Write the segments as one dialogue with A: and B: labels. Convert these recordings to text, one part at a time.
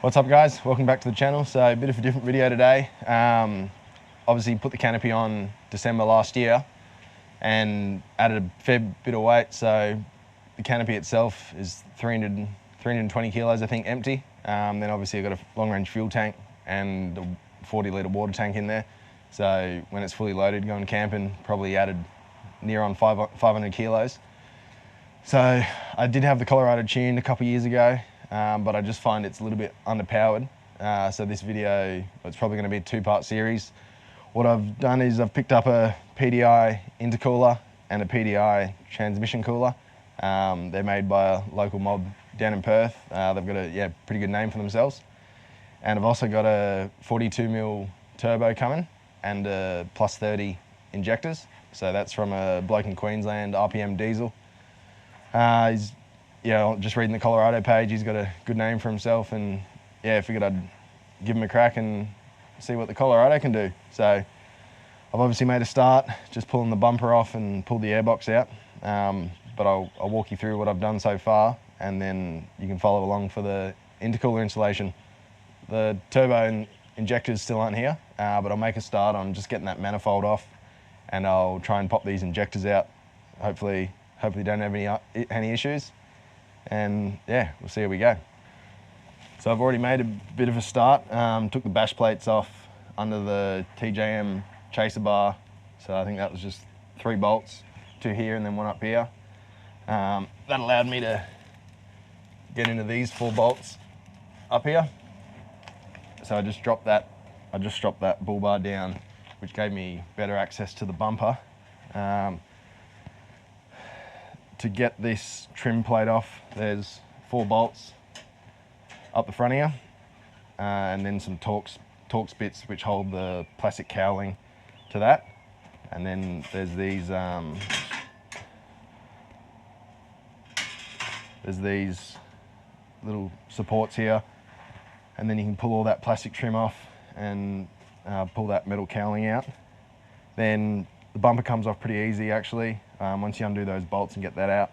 A: What's up guys, welcome back to the channel. So a bit of a different video today. Obviously put the canopy on December last year and added a fair bit of weight. So the canopy itself is 320 kilos I think empty. Then obviously I've got a long range fuel tank and a 40 litre water tank in there. So when it's fully loaded going camping, probably added near on 500 kilos. So I did have the Colorado tuned a couple of years ago. But I just find it's a little bit underpowered. So this video, it's probably going to be a two-part series. What I've done is I've picked up a PDI Intercooler and a PDI transmission cooler. They're made by a local mob down in Perth. They've got a pretty good name for themselves. And I've also got a 42mm turbo coming and a plus 30 injectors. So that's from a bloke in Queensland, RPM diesel. Just reading the Colorado page, he's got a good name for himself, and I figured I'd give him a crack and see what the Colorado can do. So I've obviously made a start, just pulling the bumper off and pulled the airbox out. But I'll walk you through what I've done so far, and then you can follow along for the intercooler installation. The turbo injectors still aren't here, but I'll make a start on just getting that manifold off, and I'll try and pop these injectors out. Hopefully don't have any issues. And yeah, we'll see how we go. So I've already made a bit of a start. Took the bash plates off under the TJM chaser bar. So I think that was just 3 bolts, 2 here and then 1 up here. That allowed me to get into these 4 bolts up here. So I just dropped that bull bar down, which gave me better access to the bumper. To get this trim plate off, there's 4 bolts up the front here, and then some Torx bits which hold the plastic cowling to that. And then there's these little supports here, and then you can pull all that plastic trim off and pull that metal cowling out. Then the bumper comes off pretty easy actually. Once you undo those bolts and get that out,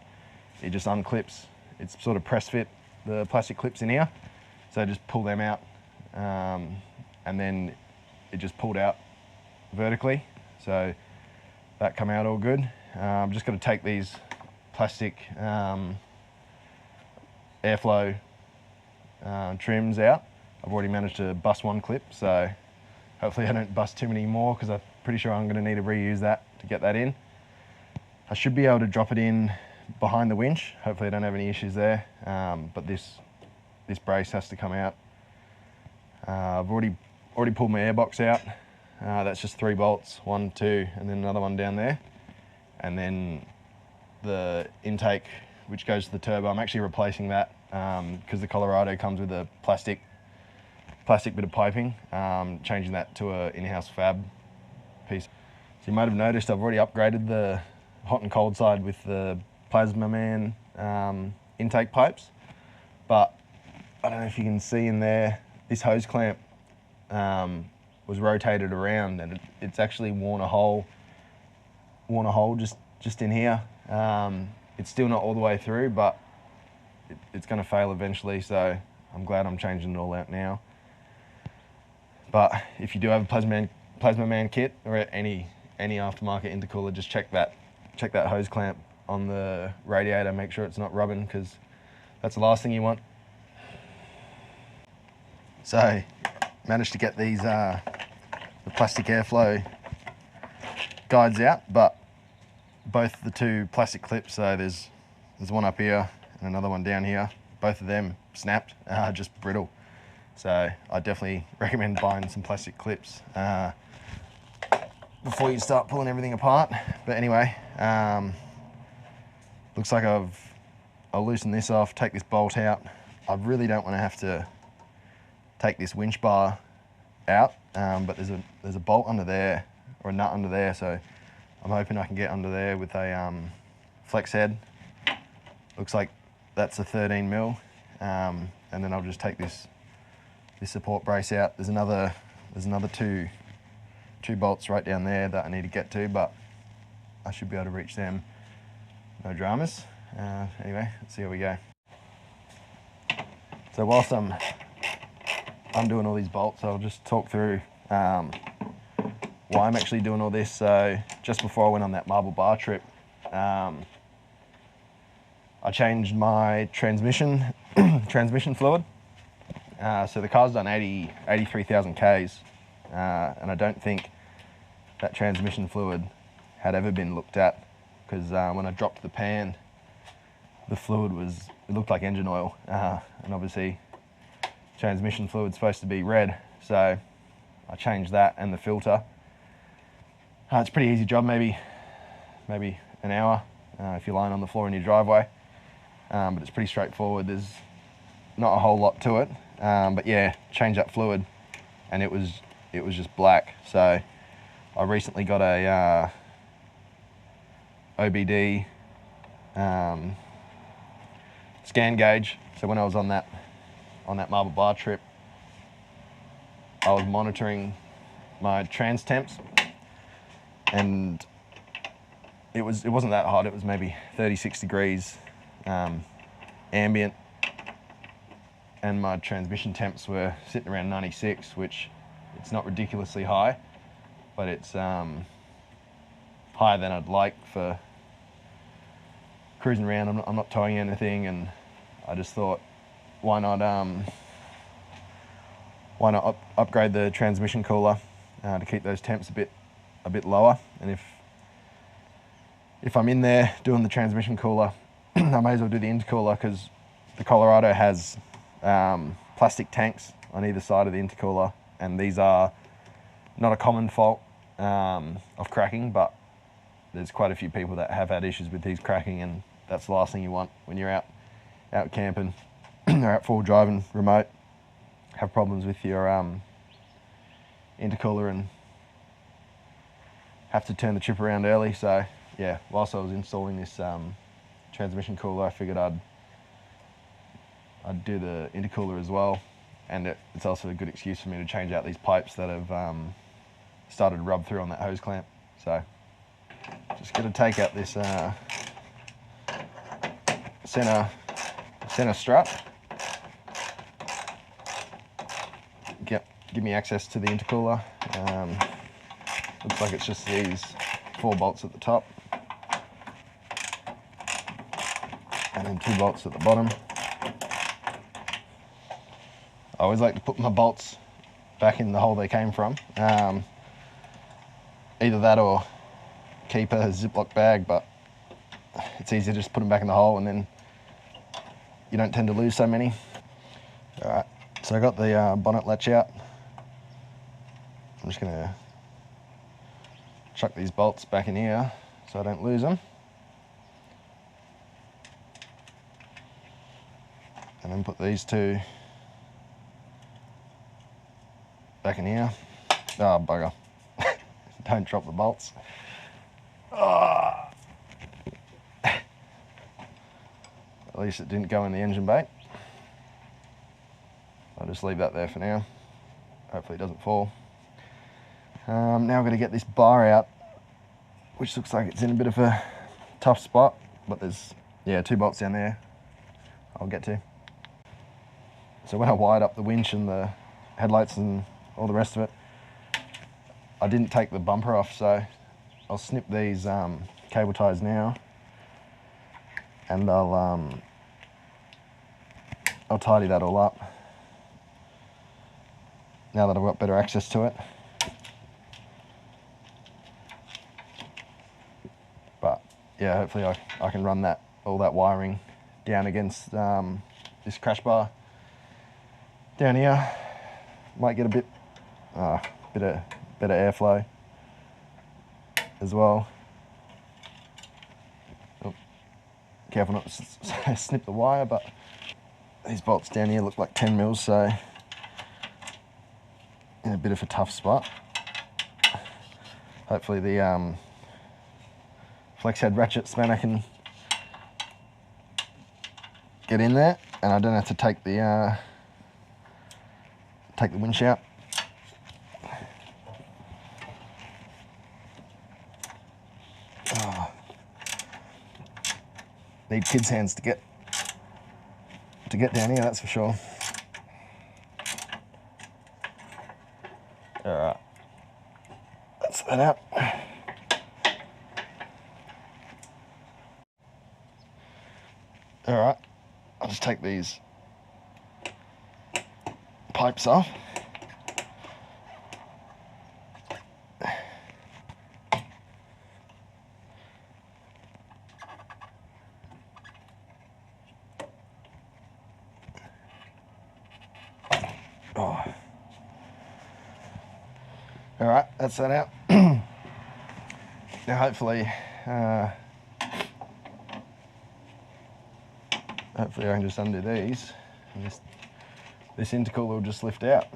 A: it just unclips. It's sort of press fit the plastic clips in here. So just pull them out, and then it just pulled out vertically. So that come out all good. I'm just going to take these plastic airflow trims out. I've already managed to bust 1 clip, so hopefully I don't bust too many more, because I'm pretty sure I'm going to need to reuse that to get that in. I should be able to drop it in behind the winch. Hopefully I don't have any issues there, but this brace has to come out. I've already pulled my airbox out. That's just 3 bolts, 1, 2, and then another one down there. And then the intake, which goes to the turbo, I'm actually replacing that because the Colorado comes with a plastic bit of piping, changing that to an in-house fab piece. So you might have noticed I've already upgraded the hot and cold side with the Plasma Man intake pipes, but I don't know if you can see in there, this hose clamp was rotated around, and it's actually worn a hole just in here. It's still not all the way through, but it's going to fail eventually, so I'm glad I'm changing it all out now. But if you do have a Plasma Man kit or any aftermarket intercooler, just check that hose clamp on the radiator, make sure it's not rubbing, because that's the last thing you want. So managed to get these the plastic airflow guides out, but both the 2 plastic clips, so there's one up here and another one down here, both of them snapped, just brittle. So I definitely recommend buying some plastic clips before you start pulling everything apart. But anyway, looks like I'll loosen this off, take this bolt out. I really don't want to have to take this winch bar out, but there's a bolt under there, or a nut under there, so I'm hoping I can get under there with a flex head. Looks like that's a 13mm, and then I'll just take this support brace out. There's another 2 bolts right down there that I need to get to, but I should be able to reach them, no dramas. Anyway, let's see how we go. So whilst I'm undoing all these bolts, I'll just talk through why I'm actually doing all this. So just before I went on that marble bar trip, I changed my transmission fluid. So the car's done 83,000 Ks, and I don't think that transmission fluid had ever been looked at, because when I dropped the pan, the fluid it looked like engine oil, and obviously transmission fluid's supposed to be red, so I changed that and the filter. It's a pretty easy job, maybe an hour if you're lying on the floor in your driveway, but it's pretty straightforward. There's not a whole lot to it, but yeah, change that fluid and it was just black. So I recently got a OBD scan gauge. So when I was on that marble bar trip, I was monitoring my trans temps, and it wasn't that hot. It was maybe 36 degrees ambient, and my transmission temps were sitting around 96, which it's not ridiculously high, but it's higher than I'd like for cruising around. I'm not towing anything, and I just thought, why not upgrade the transmission cooler to keep those temps a bit lower. And if I'm in there doing the transmission cooler, I may as well do the intercooler, because the Colorado has plastic tanks on either side of the intercooler, and these are not a common fault of cracking, but there's quite a few people that have had issues with these cracking, and that's the last thing you want when you're out camping or out full driving remote. Have problems with your intercooler and have to turn the trip around early. So yeah, whilst I was installing this transmission cooler, I figured I'd do the intercooler as well, and it's also a good excuse for me to change out these pipes that have started to rub through on that hose clamp. So just going to take out this center strut. Give me access to the intercooler. Looks like it's just these 4 bolts at the top, and then 2 bolts at the bottom. I always like to put my bolts back in the hole they came from. Either that or keep a Ziploc bag, but it's easier to just put them back in the hole, and then you don't tend to lose so many. All right, so I got the bonnet latch out. I'm just gonna chuck these bolts back in here so I don't lose them. And then put these 2 back in here. Oh, bugger. Don't drop the bolts. Oh. At least it didn't go in the engine bay. I'll just leave that there for now. Hopefully it doesn't fall. Now I'm going to get this bar out, which looks like it's in a bit of a tough spot, but there's 2 bolts down there I'll get to. So when I wired up the winch and the headlights and all the rest of it, I didn't take the bumper off, so I'll snip these cable ties now, and I'll tidy that all up now that I've got better access to it. But yeah, hopefully I can run all that wiring down against this crash bar down here. Might get a bit of better airflow as well. Oh, careful not to snip the wire, but these bolts down here look like 10 mils, so in a bit of a tough spot. Hopefully the flex head ratchet spanner can get in there, and I don't have to take the winch out. Oh. Need kids' hands to get down here, that's for sure. All right, that's that out. All right, I'll just take these pipes off. Oh. All right, that's that out. Now hopefully I can just undo these and this intercooler will just lift out.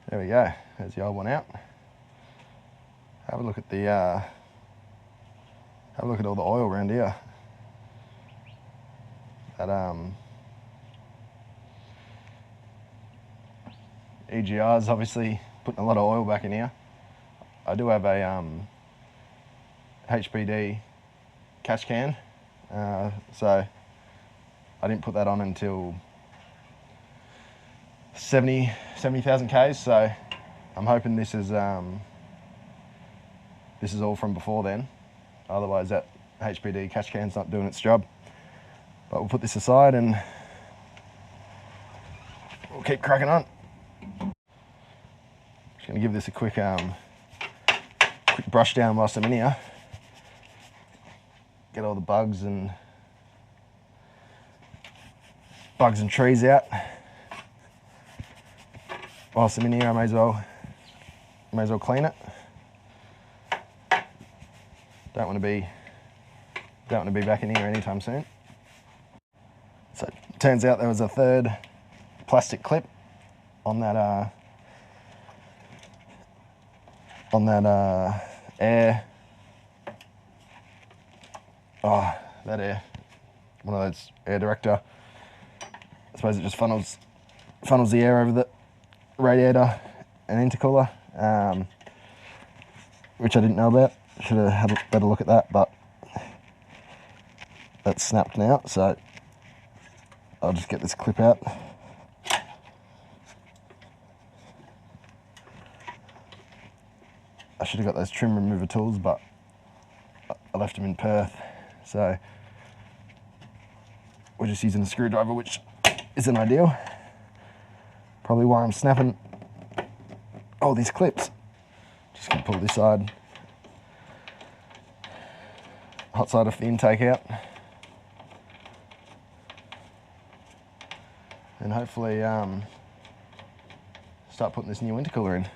A: There we go, there's the old one out. Have a look at the have a look at all the oil around here. That EGR's obviously putting a lot of oil back in here. I do have a HPD catch can, so I didn't put that on until 70,000 Ks, so I'm hoping this is all from before then. Otherwise that HPD catch can's not doing its job. But we'll put this aside and we'll keep cracking on. Just gonna give this a quick brush down whilst I'm in here. Get all the bugs and trees out. Whilst I'm in here, I may as well clean it. Don't want to be back in here anytime soon. So it turns out there was a third plastic clip on that air. Oh, that air. One of those air director. I suppose it just funnels the air over the radiator and intercooler, which I didn't know about. Should have had a better look at that, but that's snapped now, so I'll just get this clip out. I should have got those trim remover tools, but I left them in Perth, so we're just using a screwdriver, which isn't ideal. Probably why I'm snapping all these clips. Just gonna pull this side, hot side off the intake out, and hopefully start putting this new intercooler in.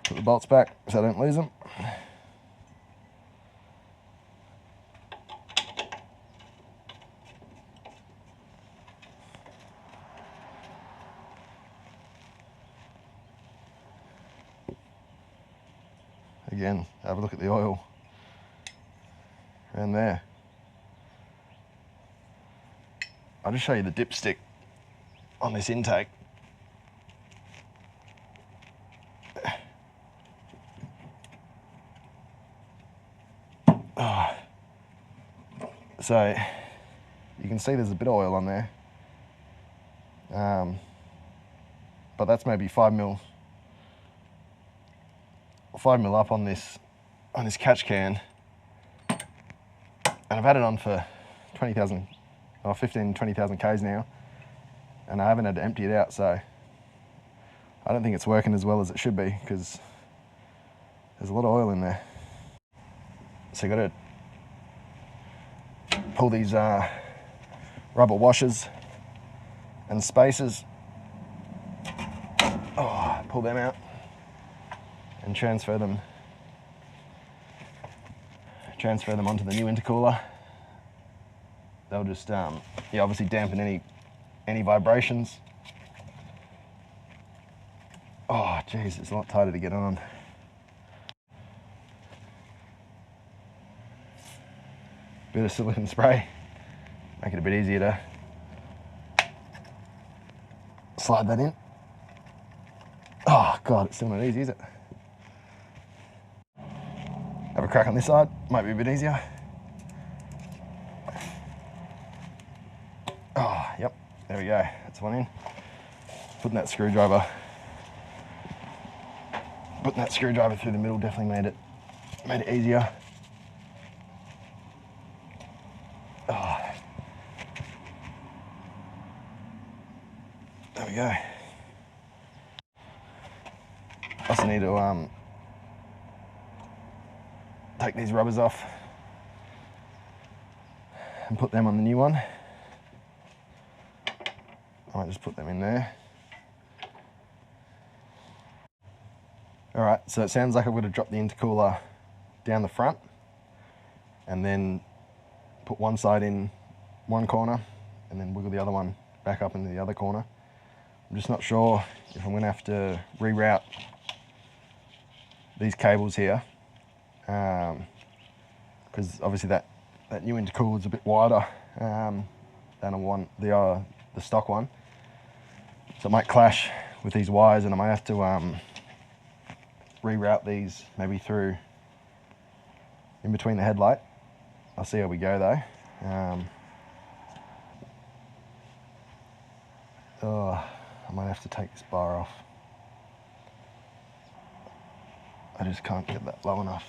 A: Put the bolts back so I don't lose them. Again, have a look at the oil around there. I'll just show you the dipstick on this intake. Oh. So you can see there's a bit of oil on there, but that's maybe 5 mil up on this catch can, and I've had it on for 20,000 or 20,000 Ks now, and I haven't had to empty it out, so I don't think it's working as well as it should be because there's a lot of oil in there. So you got to pull these rubber washers and spacers, pull them out and transfer them onto the new intercooler. They'll just obviously dampen any vibrations. Oh geez, it's a lot tighter to get on. Bit of silicone spray, make it a bit easier slide that in. Oh God, it's still not easy, is it? Have a crack on this side, might be a bit easier. Oh, yep, there we go, that's one in. Putting that screwdriver through the middle definitely made it easier. Oh. There we go. Also need to take these rubbers off and put them on the new one. I might just put them in there. All right, so it sounds like I'm going to drop the intercooler down the front and then put one side in one corner and then wiggle the other one back up into the other corner. I'm just not sure if I'm going to have to reroute these cables here, because obviously that new intercooler is a bit wider than I want the stock one, so it might clash with these wires, and I might have to reroute these maybe through in between the headlight. I'll see how we go though. I might have to take this bar off. I just can't get that low enough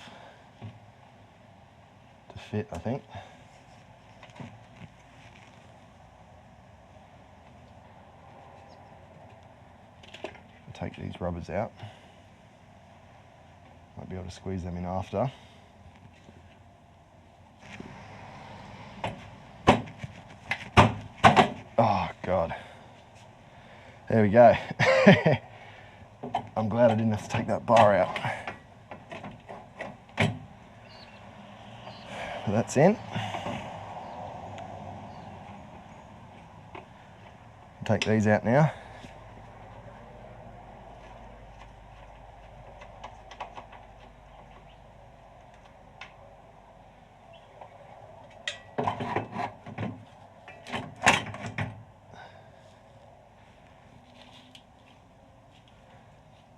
A: to fit, I think. I'll take these rubbers out. Might be able to squeeze them in after. Oh God. There we go. I'm glad I didn't have to take that bar out. But that's in. Take these out now.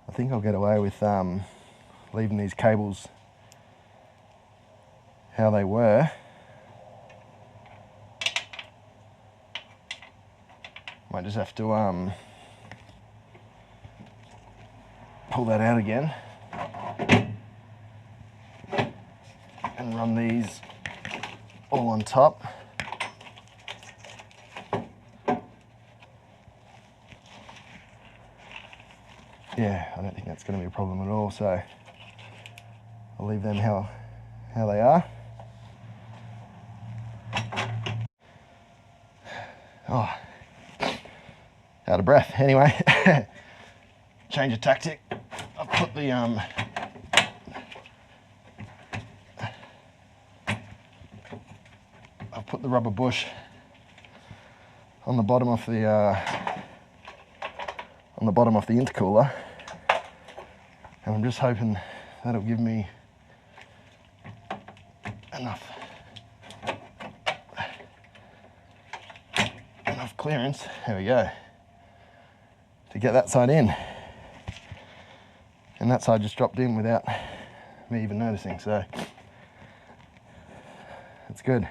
A: I think I'll get away with leaving these cables how they were. Might just have to pull that out again and run these all on top. Yeah, I don't think that's going to be a problem at all, so I'll leave them how they are. Oh, out of breath. Anyway, change of tactic. I've put the rubber bush on the bottom of the intercooler, and I'm just hoping that'll give me enough clearance, there we go, to get that side in. And that side just dropped in without me even noticing, so that's good.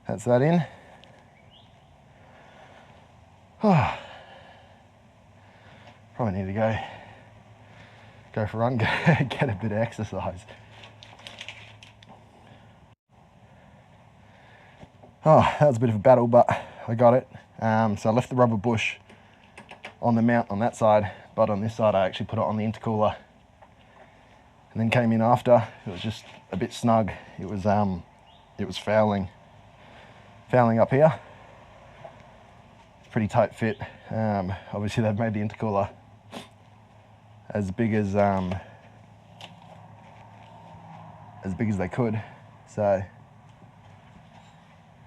A: That's that in. Oh, probably need to go for a run, get a bit of exercise. Oh, that was a bit of a battle, but I got it. So I left the rubber bush on the mount on that side, but on this side I actually put it on the intercooler and then came in after. It was just a bit snug. It was fouling up here. Pretty tight fit. Obviously they've made the intercooler as big as they could, so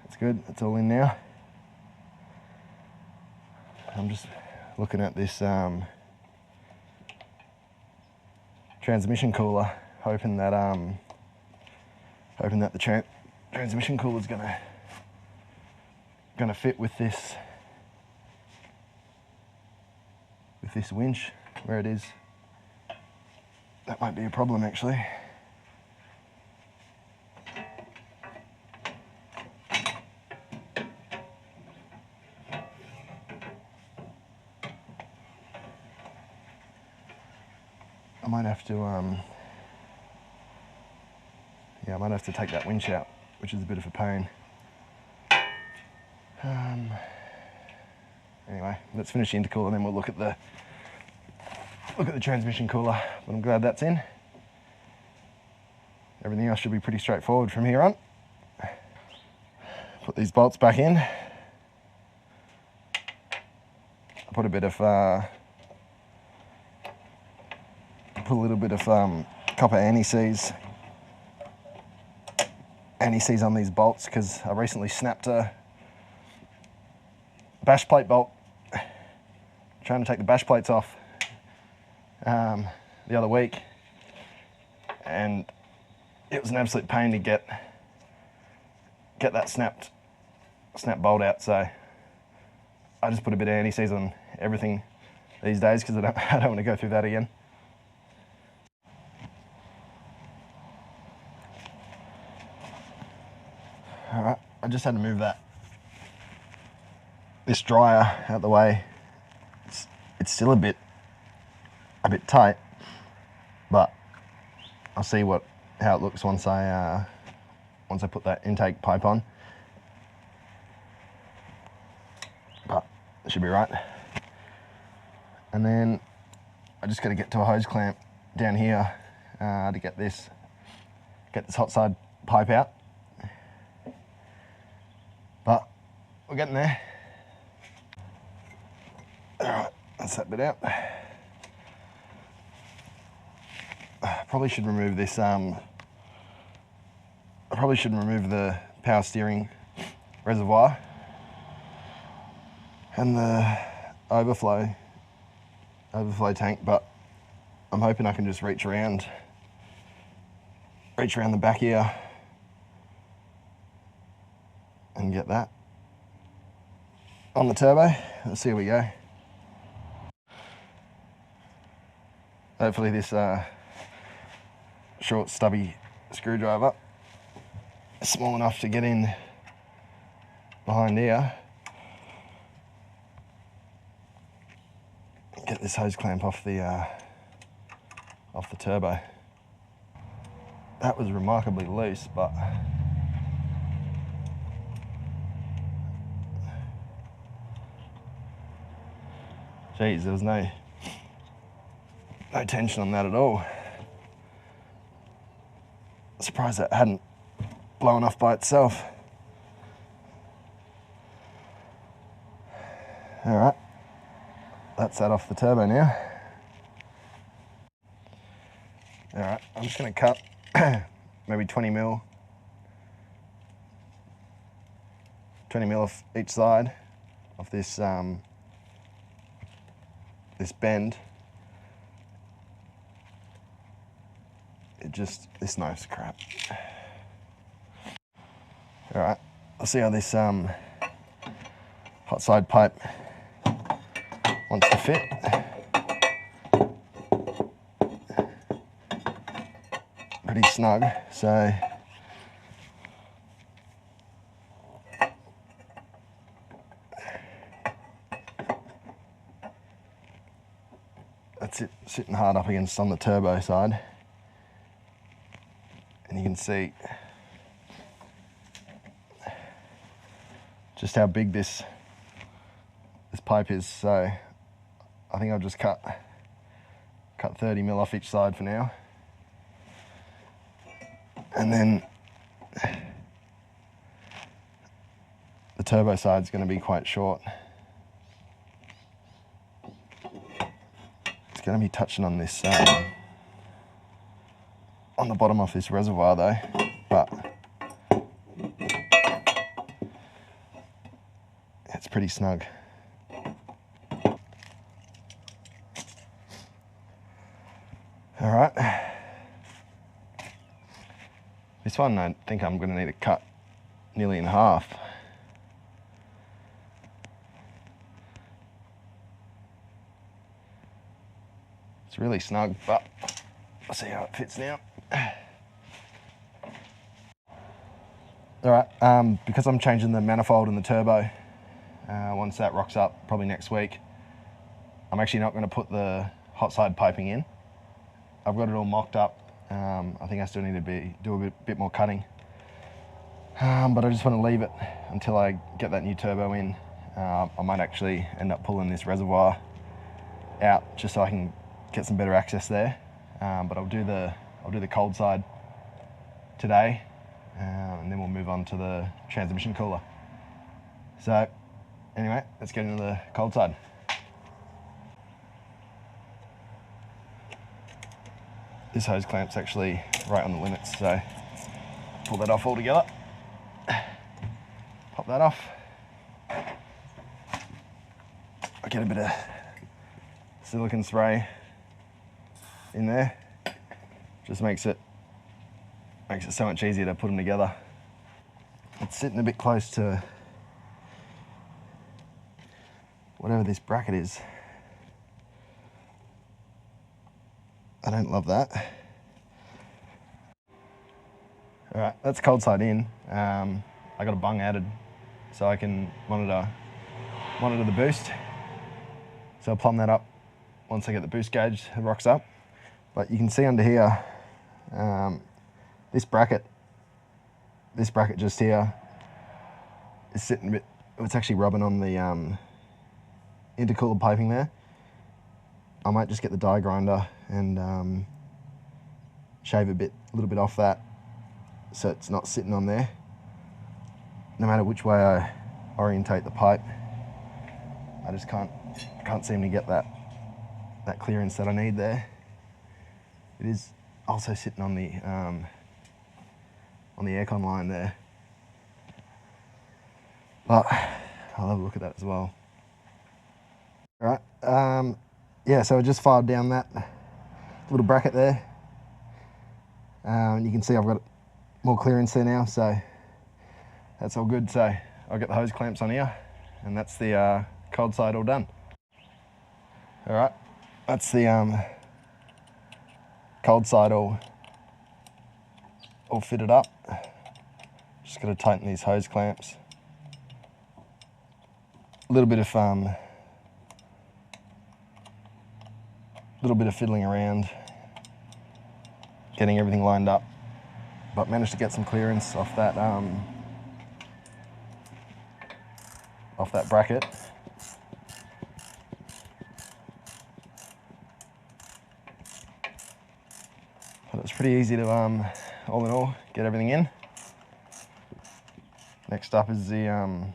A: it's good. It's all in now. I'm just looking at this transmission cooler, hoping that the transmission cooler is gonna fit with this with this winch where it is. That might be a problem actually. I might have to, yeah, I might have to take that winch out, which is a bit of a pain. Anyway, let's finish the intercooler and then we'll look at the transmission cooler. But I'm glad that's in. Everything else should be pretty straightforward from here on. Put these bolts back in. I put a bit of, put a little bit of copper anti-seize on these bolts because I recently snapped a bash plate bolt. Trying to take the bash plates off the other week, and it was an absolute pain to get that snap bolt out. So I just put a bit of anti-seize on everything these days because I don't want to go through that again. All right, I just had to move this dryer out the way. It's still a bit tight, but I'll see how it looks once I put that intake pipe on. But it should be right. And then I just got to get to a hose clamp down here to get this hot side pipe out. But we're getting there. All right, that's that bit out. Probably should remove this. I probably should remove the power steering reservoir and the overflow tank, but I'm hoping I can just reach around the back here and get that on the turbo. Let's see how we go. Hopefully this short stubby screwdriver is small enough to get in behind here. Get this hose clamp off the turbo. That was remarkably loose, but geez, there was no tension on that at all. Surprised that hadn't blown off by itself. All right, that's that off the turbo now. All right, I'm just going to cut maybe 20 mil off each side of this this bend. This knife's crap. All right, I'll see how this hot side pipe wants to fit. Pretty snug, so that's it, sitting hard up against on the turbo side. And you can see just how big this pipe is. So I think I'll just cut 30 mil off each side for now. And then the turbo side is going to be quite short. It's going to be touching on this on the bottom of this reservoir though, but it's pretty snug. All right. This one I think I'm going to need to cut nearly in half. It's really snug, but I'll see how it fits now. All right, because I'm changing the manifold and the turbo, once that rocks up, probably next week, I'm actually not going to put the hot side piping in. I've got it all mocked up. I think I still need to do a bit more cutting, but I just want to leave it until I get that new turbo in. I might actually end up pulling this reservoir out just so I can get some better access there. But I'll do the cold side today, and then we'll move on to the transmission cooler. So anyway, let's get into the cold side. This hose clamp's actually right on the limits, so pull that off altogether. Pop that off. I get a bit of silicone spray in there. Just makes it so much easier to put them together. It's sitting a bit close to whatever this bracket is. I don't love that. All right, that's cold side in. I got a bung added so I can monitor the boost. So I'll plumb that up once I get the boost gauge, it rocks up. But you can see under here, this bracket just here is sitting a bit, it's actually rubbing on the intercooler piping there. I might just get the die grinder and shave a little bit off that so it's not sitting on there. No matter which way I orientate the pipe, I just can't seem to get that clearance that I need there. It is also sitting on the aircon line there, but I'll have a look at that as well. All right, yeah, so I just filed down that little bracket there. You can see I've got more clearance there now, so that's all good. So I'll get the hose clamps on here, and that's the cold side all done. All right, that's the cold side all fitted up. Just got to tighten these hose clamps. A little bit of fiddling around, getting everything lined up, but managed to get some clearance off that bracket. But it's pretty easy to all in all get everything in. Next up is the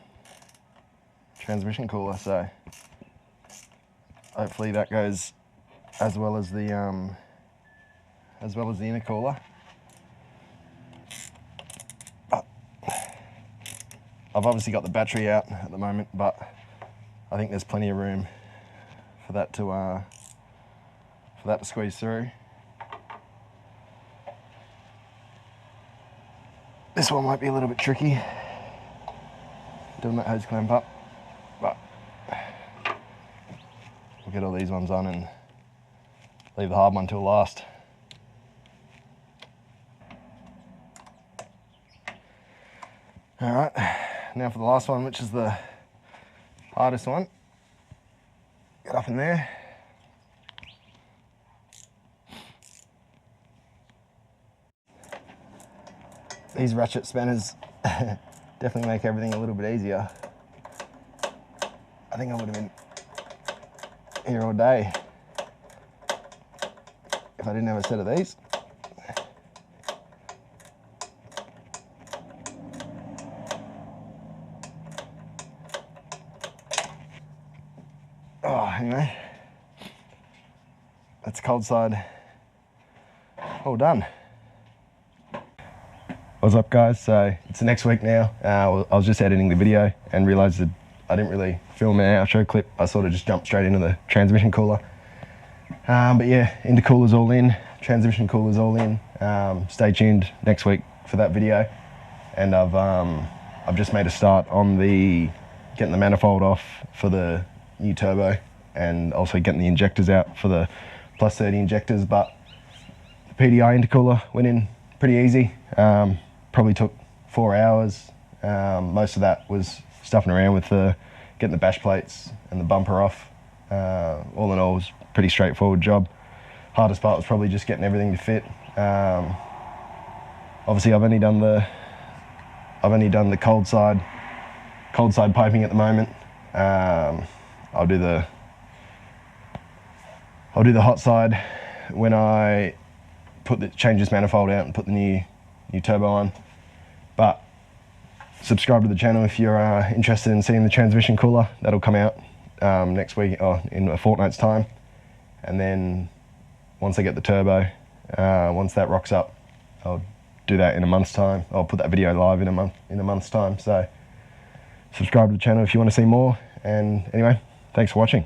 A: transmission cooler, so hopefully that goes as well as the intercooler. I've obviously got the battery out at the moment, but I think there's plenty of room for that to squeeze through. This one might be a little bit tricky, doing that hose clamp up, but we'll get all these ones on and leave the hard one till last. All right, now for the last one, which is the hardest one. Get up in there. These ratchet spanners definitely make everything a little bit easier. I think I would have been here all day if I didn't have a set of these. Oh, anyway, that's cold side all done. What's up, guys? So it's the next week now. I was just editing the video and realized that I didn't really film an outro clip. I sort of just jumped straight into the transmission cooler. But yeah, intercooler's all in, transmission cooler's all in. Stay tuned next week for that video. And I've just made a start on getting the manifold off for the new turbo, and also getting the injectors out for the plus 30 injectors, but the PDI intercooler went in pretty easy. Probably took 4 hours. Most of that was stuffing around with getting the bash plates and the bumper off. All in all, it was a pretty straightforward job. Hardest part was probably just getting everything to fit. Obviously, I've only done the cold side piping at the moment. I'll do the hot side when I change this manifold out and put the new turbo on. But subscribe to the channel if you're interested in seeing the transmission cooler. That'll come out next week, or in a fortnight's time. And then once I get the turbo, once that rocks up, I'll do that in a month's time. I'll put that video live in a month's time. So subscribe to the channel if you want to see more. And anyway, thanks for watching.